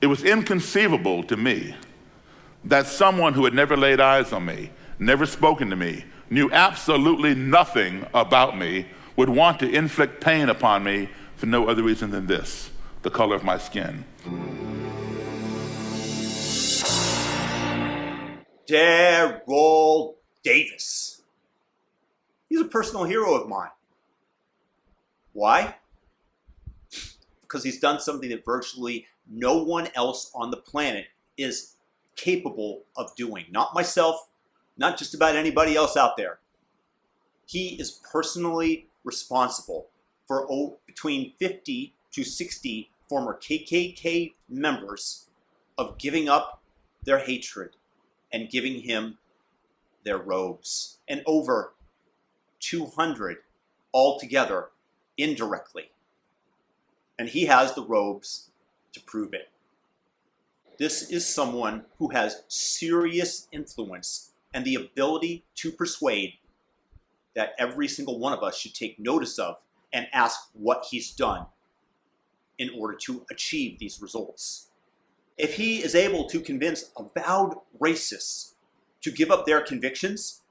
It was inconceivable to me that someone who had never laid eyes on me, never spoken to me, knew absolutely nothing about me, would want to inflict pain upon me for no other reason than this, the color of my skin. Daryl Davis. He's a personal hero of mine. Why? Because he's done something that virtually no one else on the planet is capable of doing. Not myself, not just about anybody else out there. He is personally responsible for between 50 to 60 former KKK members of giving up their hatred and giving him their robes, and over 200 altogether indirectly. And he has the robes to prove it. This is someone who has serious influence and the ability to persuade that every single one of us should take notice of and ask what he's done in order to achieve these results. If he is able to convince avowed racists to give up their convictions,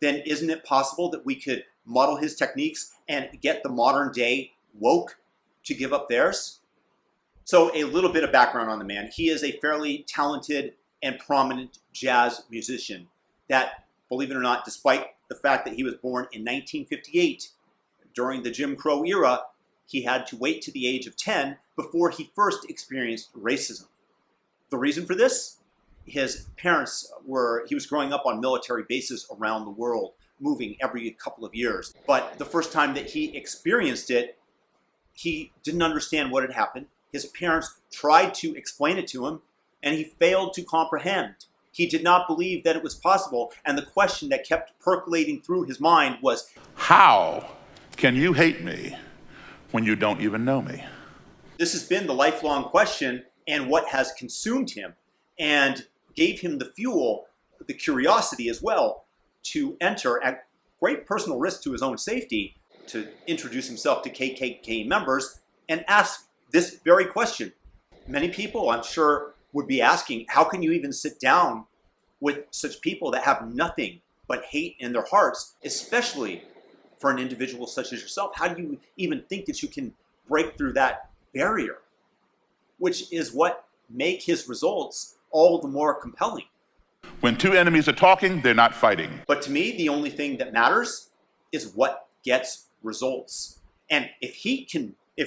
then isn't it possible that we could model his techniques and get the modern day woke to give up theirs? So a little bit of background on the man. He is a fairly talented and prominent jazz musician that, believe it or not, despite the fact that he was born in 1958, during the Jim Crow era, he had to wait to the age of 10 before he first experienced racism. The reason for this? His parents he was growing up on military bases around the world, moving every couple of years. But the first time that he experienced it, he didn't understand what had happened. His parents tried to explain it to him, and he failed to comprehend. He did not believe that it was possible, and the question that kept percolating through his mind was, how can you hate me when you don't even know me? This has been the lifelong question, and what has consumed him and gave him the fuel, the curiosity as well, to enter at great personal risk to his own safety to introduce himself to KKK members and ask this very question. Many people, I'm sure, would be asking, how can you even sit down with such people that have nothing but hate in their hearts, especially for an individual such as yourself? How do you even think that you can break through that barrier? Which is what make his results all the more compelling. When two enemies are talking, they're not fighting. But to me, the only thing that matters is what gets results. And if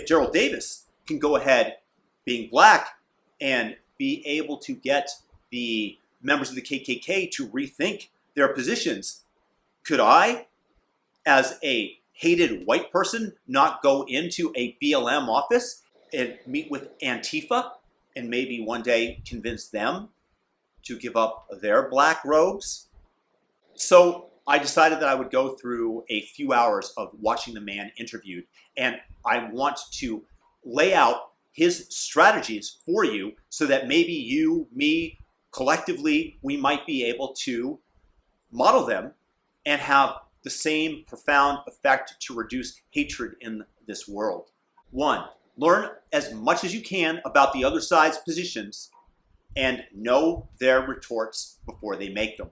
Daryl Davis can go ahead being black and be able to get the members of the KKK to rethink their positions, could I, as a hated white person, not go into a BLM office and meet with Antifa and maybe one day convince them to give up their black robes? So I decided that I would go through a few hours of watching the man interviewed, and I want to lay out his strategies for you so that maybe you, me, collectively, we might be able to model them and have the same profound effect to reduce hatred in this world. 1, learn as much as you can about the other side's positions and know their retorts before they make them.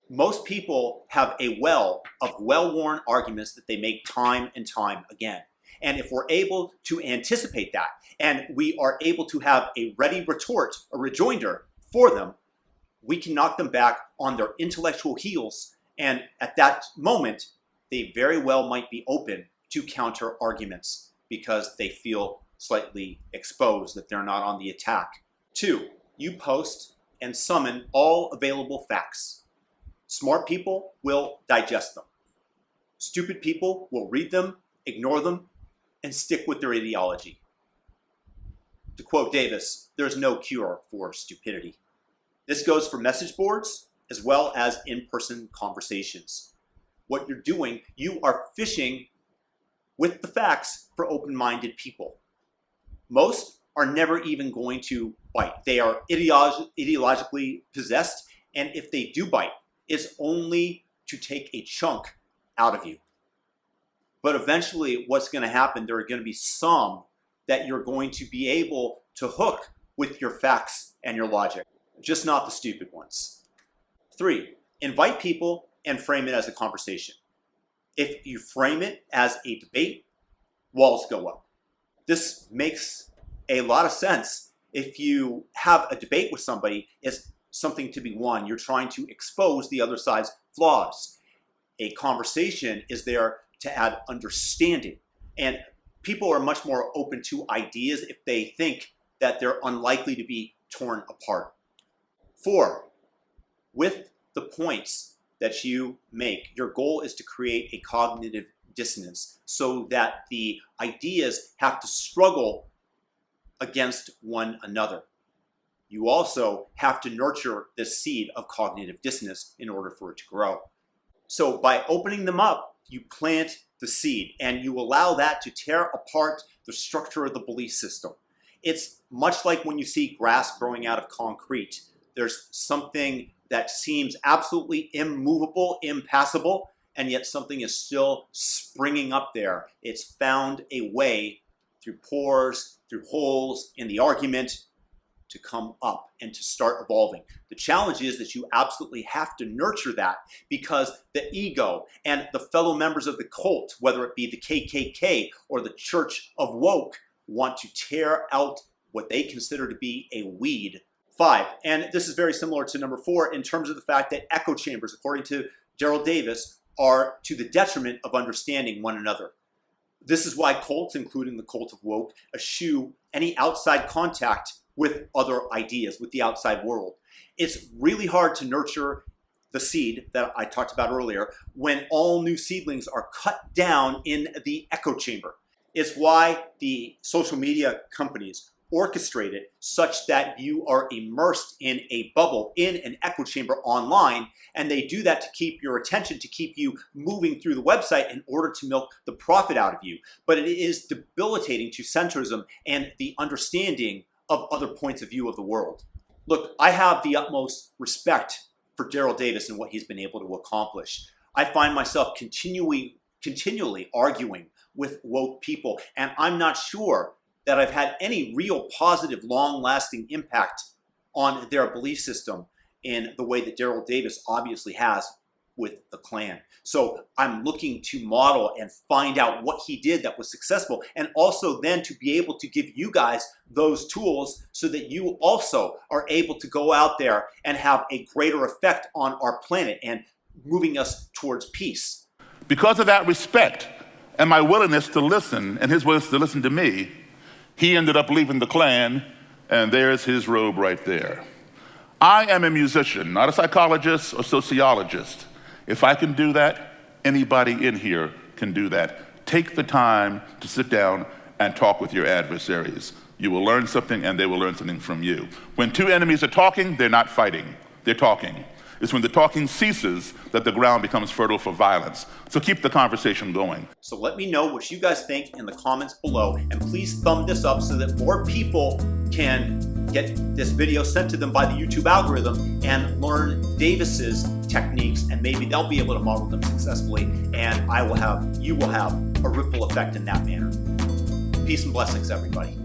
Most people have a well of well-worn arguments that they make time and time again. And if we're able to anticipate that, and we are able to have a ready retort, a rejoinder for them, we can knock them back on their intellectual heels. And at that moment, they very well might be open to counter arguments because they feel slightly exposed that they're not on the attack. 2, you post and summon all available facts. Smart people will digest them. Stupid people will read them, ignore them, and stick with their ideology. To quote Davis, there's no cure for stupidity. This goes for message boards as well as in-person conversations. What you're doing, you are fishing with the facts for open-minded people. Most are never even going to bite. They are ideologically possessed, and if they do bite, it's only to take a chunk out of you. But eventually what's going to happen, there are going to be some that you're going to be able to hook with your facts and your logic, just not the stupid ones. 3, invite people and frame it as a conversation. If you frame it as a debate, walls go up. This makes a lot of sense. If you have a debate with somebody, it's something to be won. You're trying to expose the other side's flaws. A conversation is there to add understanding. And people are much more open to ideas if they think that they're unlikely to be torn apart. 4, with the points that you make, your goal is to create a cognitive dissonance so that the ideas have to struggle against one another. You also have to nurture this seed of cognitive dissonance in order for it to grow. So by opening them up, you plant the seed and you allow that to tear apart the structure of the belief system. It's much like when you see grass growing out of concrete. There's something that seems absolutely immovable, impassable, and yet something is still springing up there. It's found a way through pores, through holes in the argument to come up and to start evolving. The challenge is that you absolutely have to nurture that, because the ego and the fellow members of the cult, whether it be the KKK or the Church of Woke, want to tear out what they consider to be a weed. 5, and this is very similar to number 4 in terms of the fact that echo chambers, according to Daryl Davis, are to the detriment of understanding one another. This is why cults, including the cult of woke, eschew any outside contact with other ideas, with the outside world. It's really hard to nurture the seed that I talked about earlier when all new seedlings are cut down in the echo chamber. It's why the social media companies orchestrate it such that you are immersed in a bubble, in an echo chamber online, and they do that to keep your attention, to keep you moving through the website in order to milk the profit out of you. But it is debilitating to centrism and the understanding of other points of view of the world. Look, I have the utmost respect for Daryl Davis and what he's been able to accomplish. I find myself continually arguing with woke people, and I'm not sure that I've had any real positive, long-lasting impact on their belief system in the way that Daryl Davis obviously has with the Klan. So I'm looking to model and find out what he did that was successful, and also then to be able to give you guys those tools so that you also are able to go out there and have a greater effect on our planet and moving us towards peace. Because of that respect and my willingness to listen and his willingness to listen to me, he ended up leaving the Klan, and there's his robe right there. I am a musician, not a psychologist or sociologist. If I can do that, anybody in here can do that. Take the time to sit down and talk with your adversaries. You will learn something, and they will learn something from you. When two enemies are talking, they're not fighting, they're talking. It's when the talking ceases that the ground becomes fertile for violence. So keep the conversation going. So let me know what you guys think in the comments below, and please thumb this up so that more people can get this video sent to them by the YouTube algorithm and learn Davis's techniques, and maybe they'll be able to model them successfully, and you will have a ripple effect in that manner. Peace and blessings, everybody.